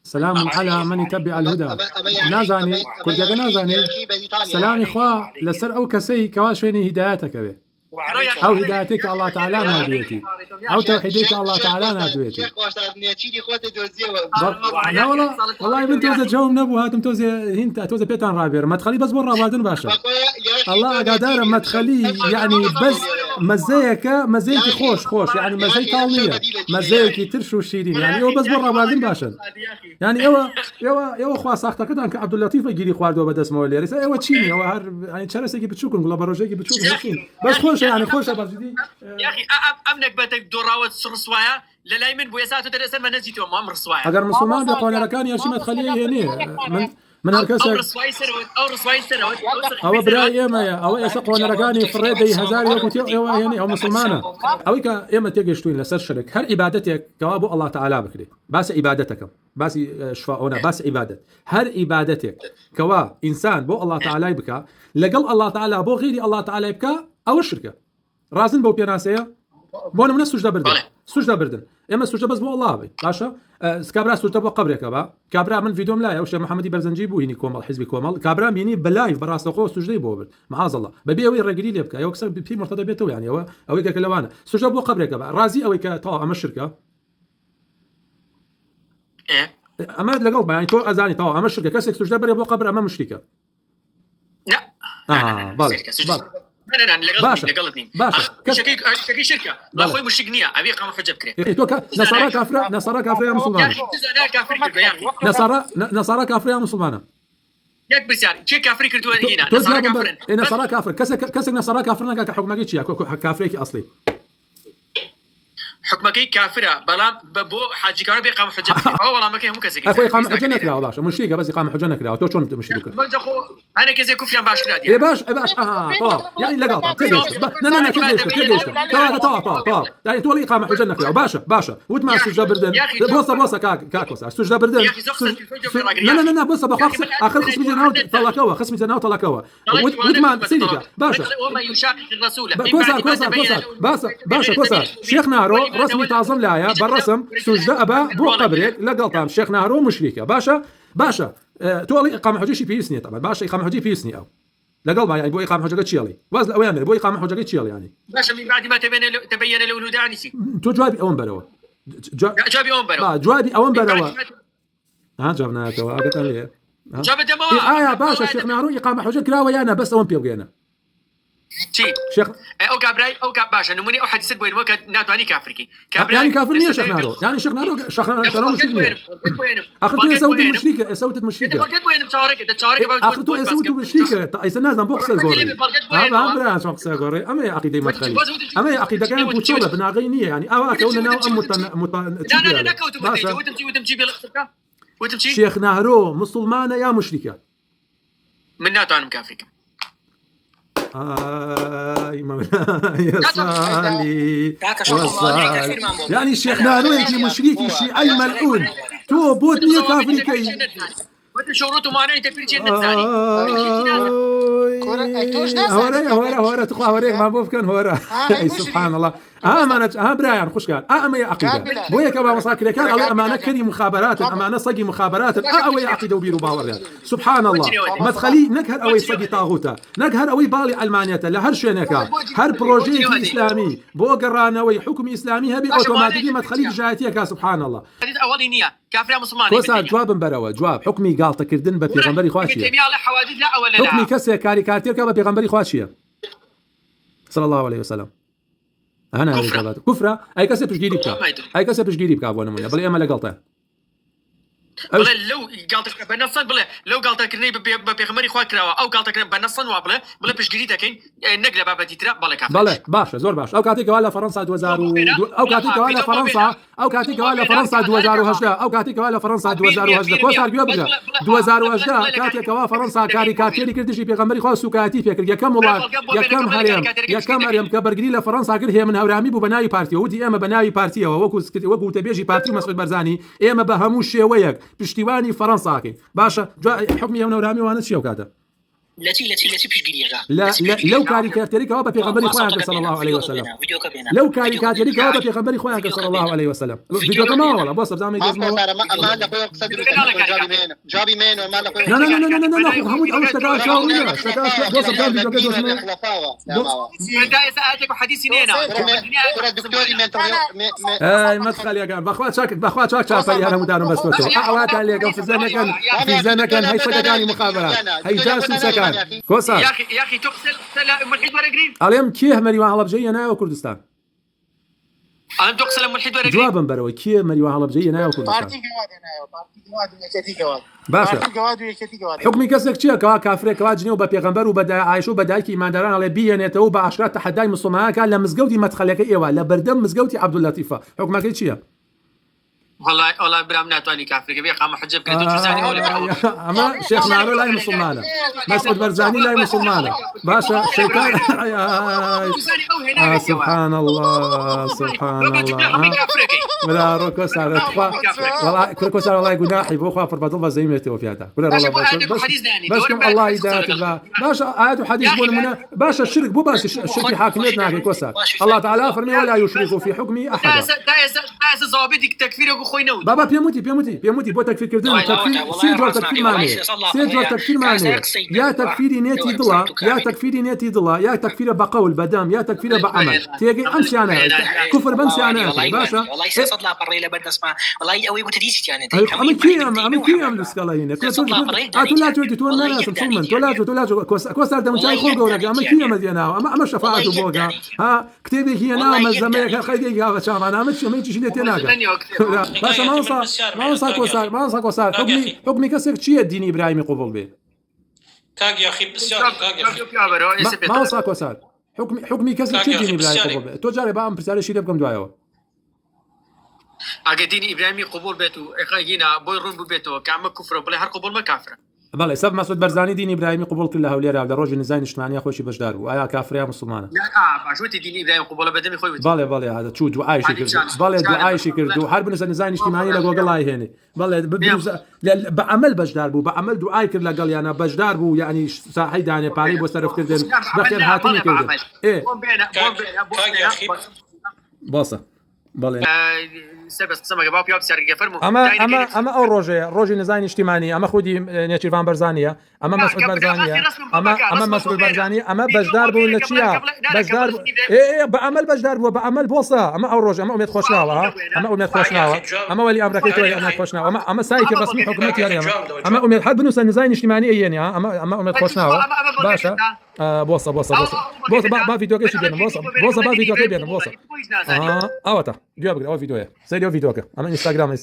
سلام على من يتبع الهدى نازاني كل جاga نازاني سلامي خوا لسر أو كسي كواشيني هدايتك به أو هدايتك الله تعالى نادويتي أو توحيدك الله تعالى نادويتي لا والله من توزع جوم نبو هاتم توزع هنت توزع بيتان رابير ما تخلي بس برا بعدين باشا الله قادر ما تخلي يعني بس مزيك خوش يعني مزيك طالية مزيك ترشو الشيرين يعني هو بس برا بعدين باشا يعني يوا خوا ساخته كده عبد اللطيف يجي خواردو بدس مولي ريس ايوا تشيني هو يعني شرسه يجي بتشوكن ولا بروجي بتشوكن بس خوش يعني خوش بجدي يا اخي امنك بتك دوراوت سرسوايا للايمن بويساتو درسن ما نزيتو ما مرسوايا اگر مسلمان بقول ركان يا شي ما تخليه هنا من هالكسر او رسواي سروت او براي ما او يسقون ركاني فريدي هزاري وكنت يعني او مسلمانه او كا اما تيجشتوين لسر شرك هر عبادتك كوابو الله تعالى بكري بس عبادتك بس شفاؤنا بس عبادت هر عبادتك كوا انسان بو الله تعالى بك لقل الله تعالى بو غيري الله تعالى بك او الشركه رازن بو بيناسيه بون من سجده بردن اما سجده بس بو الله بي باشا سكابرا سجده بو قبرك با كابرا من فيديو ملايا وش محمد برزنجي بو هني كومل حزب كومل كابرا بيني بلايف براس خو سجده بو معاذ الله ببي وي الرجلي اللي بكا يوكسر في مرتضى بيته يعني او كلوانا سجده بو قبرك با رازي او كطا اما الشركه اما لقلب يعني تو ازاني طا اما الشركه كسك سجده بو قبر اما مشركه لا بالك انا لقلتني باشا كشكي شركه باخوي مشقنيه ابي قام حجه بكري نصارى كافر يا مسلمان نصارى كافر يا مسلمان ياك بسيار كي كافر كرتو هنا نصارى كافر نصارى كافر كسك نصارى كافرنا كحكمك شي كافريك اصلي حكمكي كافره بلا بو حاجي كان بيقام حجه هو والله ما كان هم كسي اخوي قام حجنك لا والله مشريكه بس يقام حجنك لا تو شلون مشريكه انا كزي كفيان باش كدي يا باش طاب يعني لقطه لا كيف طاب يعني تو يقام حجنك لا باشا وتما سجده بردن بص كاك سجده بردن لا بص بخص اخر خصم جناو طلقوا وتما سيدك باشا وما يشاقق الرسول باشا شيخ نارو رسمي تعظم لايا بالرسم سجده ابا بو قبرك لقلطام شيخ نارو مشركه باشا تولي اقامه حجه في سنه طبعا باشا اقامه حجه في سنه او لقلب يعني بو اقامه حجه تشيلي وزن اوامر بو اقامه حجه تشيلي يعني باشا من بعد ما تبين الولود عنسي تو جوابي اون بروا جوابي اون بروا جابنا تو قلت لي جاب دمو يا باشا شيخ نارو اقامه حجه كراوي انا بس اون بيوغينا شيخ او كابراي او كاباشا نموني او حديث بوين وقت ناتواني كافريكي يعني كافرني يا شيخ نارو يعني شيخ نارو مشركه اخذت سويت مشركه اخذت سويت مشركه اي سنه بوكس غوري هذا برا بوكس غوري اما عقيده ما تخلي اما عقيده كانت بوتشوله بناغينيه يعني كوننا لا وتمشي وتمشي شيخ نارو مسلمانه يا مشركه من ناتو انا كافريك يا صالي يعني الشيخ نارو يجي مشركي شيعي ملعون تو بوتني كافريكي شروطه معناه تفريج النساني هورا تخوا هوريك ما بوفكن هورا سبحان الله امانه برايان خوش قال اما يا عقيده بويا كما مساكن كان على امانه كري مخابرات امانه صقي مخابرات او يا عقيده وبيرو باور سبحان الله ما تخلي نكهر او صقي طاغوتا نكهر او بالي المانيا لهر شنكا هر بروجي اسلامي بو قرانا وي حكم اسلامي هبي اوتوماتيكي ما تخلي جايتك سبحان الله اولي نيه كافر مسلمان كوسا جواب بروا جواب حكمي قال تكردن ببيغمبري خواشيه حكمي كسي كاريكاتير كبا بيغمبري خواشيه صلى الله عليه وسلم انا كفره اي كسي بجيري بك ابو نمونه بل اما لقلطه بلا لو قالتك بنصا بلا لو قالتك اني بيغمري خوا كراوا او قالتك بنصا وبلا بلا بجريده كاين نقله بابا ترى بلا كافر بلا باشا زور باش او كاتيك ولا فرنسا 2000 او كاتيك ولا فرنسا او كاتيك ولا فرنسا 2010 او كاتيك ولا فرنسا 2010 كوسار جوبجا 2010 كاتيك ولا فرنسا كاريكاتيري كردشي بيغمري خوا سوكاتي فكر يا كم والله يا كم هريم كبرجري لفرنسا كل هي من هورامي بو بناي بارتي ودي اما بناي بارتي وكو تبيجي بارتي مسعود برزاني اما بهموش شويك پشتیوانی فرانساکی باشە حکمی ئەو نەورانی وانە چیە و کاتە التي بيشجريها لا لو كاريكاتيريكا وابا بيغمبري خوانك صلى الله عليه وسلم لو كاريكاتيريكا وابا بيغمبري خوانك صلى الله عليه وسلم فيديو كما والله بص زعما يجوز ما لك يقصد جابي مين وما لك لا محمود او اشتكى شاورنا اشتكى بص زعما فيديو كده اسمه دايس اتك حديث هنا ترى الدكتور ما تخلي يا كان باخوات شاك شافي انا مدانو بس اخوات عليكم في زنا كان هي سكتاني مخابرات هي جالس سكان كوسا يا اخي تغسل ملحد ورا قريب اليوم كيه مري واحد بجي انا وكردستان انا تغسل ملحد ورا قريب جوابا بروي كيه مري واحد بجي انا وكردستان بارتي جواد ويكتي جواد باشا جواد ويكتي جواد حكمي كسك چیه كوا كافر كوا جني وبا پیغمبر وبدا عايشو بداي کی ایمانداران على بينته وبا عشرات تحداي مسلمان كان لمزغوتي ما تخليك ايوا لا بردم مزغوتي عبد اللطيفه حكمك چیه والله برام ناتواني كافر كبير قام حجب كده تجزاني ولا اما شيخ معلو لا مسلمانه مسعود برزاني لا مسلمانه باشا شيطان سبحان الله ولا ركو صار والله كل صار والله جناحي بو خاف بالضبط زي ما تو فيها ولا والله بس كم الله يدات الله باشا آيات وحديث بون منا باشا الشرك بو بس الشرك حاكميتنا هيك كوسا الله تعالى فرمي ولا يشرك في حكمي احد دايس ضابطك تكفير خوي نود بابا بيموتي بو تكفير كردن تكفير سيد تكفير معنى سيد تكفير معنى يا تكفيري نيتي ضلا يا تكفيري نيتي ضلا يا تكفير بقول بدام يا تكفير بعمل تيجي امشي انا كفر بمشي انا باشا والله يصدق بري لا بدنا اسمع والله قوي وتديس يعني عم كيام السكالا هنا لا تودي تقول ناس مسلمن تولاجو كوسار دم جاي خلقه ولا عم كيام دينا اما شفاعته بوغا ها كتبي هي نام زميك خيدي قال شام انا مش ما يجي شيء تناقه باشا ما وصل كوسار حكمي كسر شيء الدين ابراهيمي قبول به كاج يا اخي بسيار كاج ما وصل كوسار حكمي كسر شيء الدين ابراهيمي قبول به تو جاري بقى برساله شيء بكم دعاء اگدين ابراهيمي قبول بيتو اخينا بويرون بيتو كعم كفر بلا هر قبول ما كافر بله سب مسعود برزاني دين ابراهيمي قبول كلها وليرا على روج نزاين اجتماعي خوشي بجدار وايا كافر يا مسلمان لا باشوتي دين ابراهيم قبول بدمي خوي بله هذا شو دعاء شكر بله دعاء شكر دو حرب نزاين اجتماعي لقوا الله هنا بله بعمل بجدار بو بعمل دعاء كر لقال انا بجدار بو يعني صاحي داني باري بو صرف كردن بخير هاتني كردن ايه بوصه بله سبس قسمه جباب ياب سر فرمو اما او روجي نزاين اجتماعي اما خودي نيتشيفان برزانيه اما مسعود برزانيه اما مسعود برزانيه اما بجدار بو لتشيا بجدار ايه بعمل بجدار بو بعمل بوصه اما او روج اما اميت خوشناوه اما ولي امرك تو انا خوشناوه اما سايك رسمي حكومتي اما اميت حد بنوس نزاين اجتماعي يعني اما اميت خوشناوه باشا بوصه با فيديو كيش بينهم بوصه با فيديو كيش بينهم بوصه اوتا جواب او فيديو سيدي فيديو اما انستغرام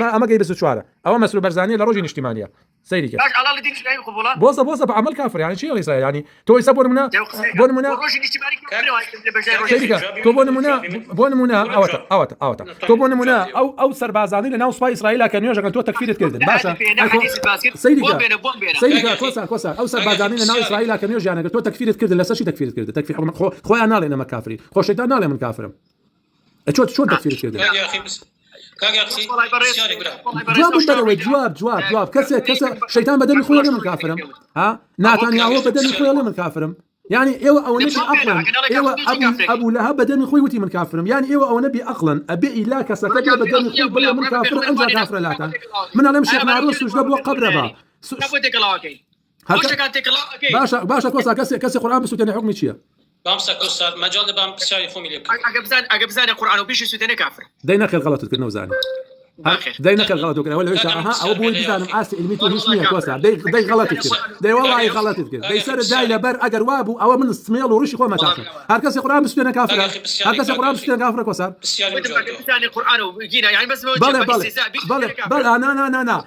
اما كي بس شواره او مسؤول برزانيه لروج اجتماعيه سيدي كده باش على الدين شنو قبوله بوصه بعمل كافر يعني شيء يصير يعني تو يسبون منا روج الاجتماعي سيدي تو بون منا اوتا تو بون منا او سربازاني لنا وصفا اسرائيل كان يوجد تو تكفير كردن باشا سيدي كوسا او سربازاني لنا اسرائيل كان يوجد يعني تو تكفير كردن لا شيء تكفير كردن تكفير خو انا لنا ما كافرين خو شيطان انا من كافر شو تكفير كردن يا اخي بس كاجي اخي جواب كسر شيطان بدل يخوي من كافرم ها ناتانياهو بدل يخوي من كافرم يعني ايوه او نبي اقلا ايوه ابو لهب بدل يخوي من كافرم يعني ايوه او نبي اقلا ابي لا كسكت بدل يخوي بلا من كافر انجا كافر لا من انا مشي عروس وجاب وقبربا باشا كسر قران بس وتاني حكمي شيء بامسك استاذ مجال بام بسياري فوميليك اجبزان القران وبيش سوتني كافر دينا خير غلط كنا وزاني دينا خير غلط كنا ولا ايش او ابو البزان معاس الميتو هشميه كوسا دي غلط كده دي والله غلط كده دي سر داي لبر اجر وابو او من السميل ورشي خو ما تعرف هركس القران بس كنا كافر هركس القران بس كنا كافر كوسا بسياري القران وجينا يعني بس بل انا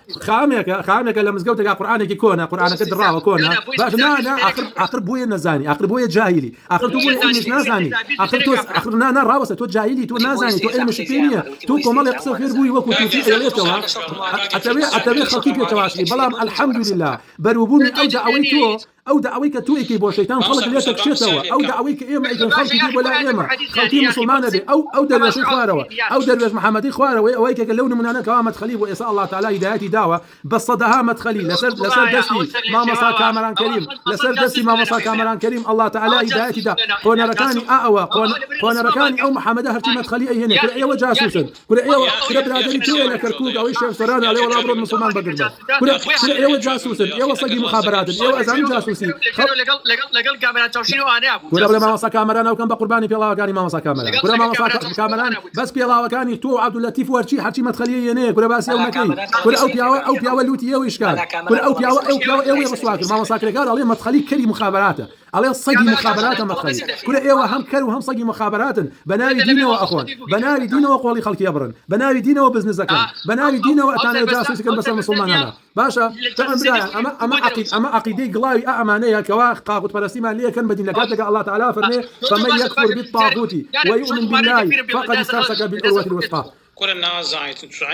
خامك لما زقوت القران كي كونه قران كد راو كونه لا اخر بويا نزاني اخر بويا جاهلي اخر بويا اني نازاني اخر انا راوس تو جاهلي تو نازاني تو علم شبينيه تو كمال يقصر غير بوي وكو في اليتوا اتبع خلقي تواشي بلام الحمد لله بروبوني او دعويتو او دعويك تويكي بو شيطان خلق ليتك شتوا او دعويك ايما اذا خلق دي ولا ايما خلقي مسلمان بي او درويش خواروا او درويش محمدي خواروا ويك اللون من انا كامت خليل وإساء الله تعالى هدايتي دعوه بس صدها مت خليل لسر دستي ما مصا كامران كريم لسر دستي ما مصا كامران كريم الله تعالى هدايتي دا كون ركاني اقوى كون ركاني او محمد هرتي مت خلي اي هنا كل اي وجاسوسا كل اي كل برادري توي لك كركوك او الشيخ سران عليه ولا ابرد مسلمان بقربه كل اي وجاسوسا اي وصقي مخابرات اي وازام جاسوسي لقل كاميرا توشينو انا ابو كل ما مصا كامران او كان بقرباني في الله وكاني ما مصا كامران كل ما مصا كامران بس في الله وكاني تو عبد اللطيف ورشي حكي مت خلي هنا كل باس يوم كل او بيا ولوتي يو اشكال كل او بيا بسواك ما مصا قال عليه مت خلي كري مخابراته عليه صقي مخابراته مت خلي كل ايوه هم كرو هم صقي مخابرات بناري دينه واخوان بناري دينه وقولي خلق يبرن بناري دينه وبزنس زكاه بناري دينه واتانا جاسوس كان بس مسلمان انا باشا تعال بلا اما عقيدي قلاوي امانيه كواخ طاغوت فلسطين ليه كان بدين لك الله تعالى فرمي فمن يكفر بالطاغوت ويؤمن بالله فقد استمسك بالعروه الوثقى كل الناس زعيت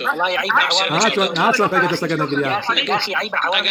والله عيب عوام هات هات سوف يجي تسكن يا اخي عيب عوام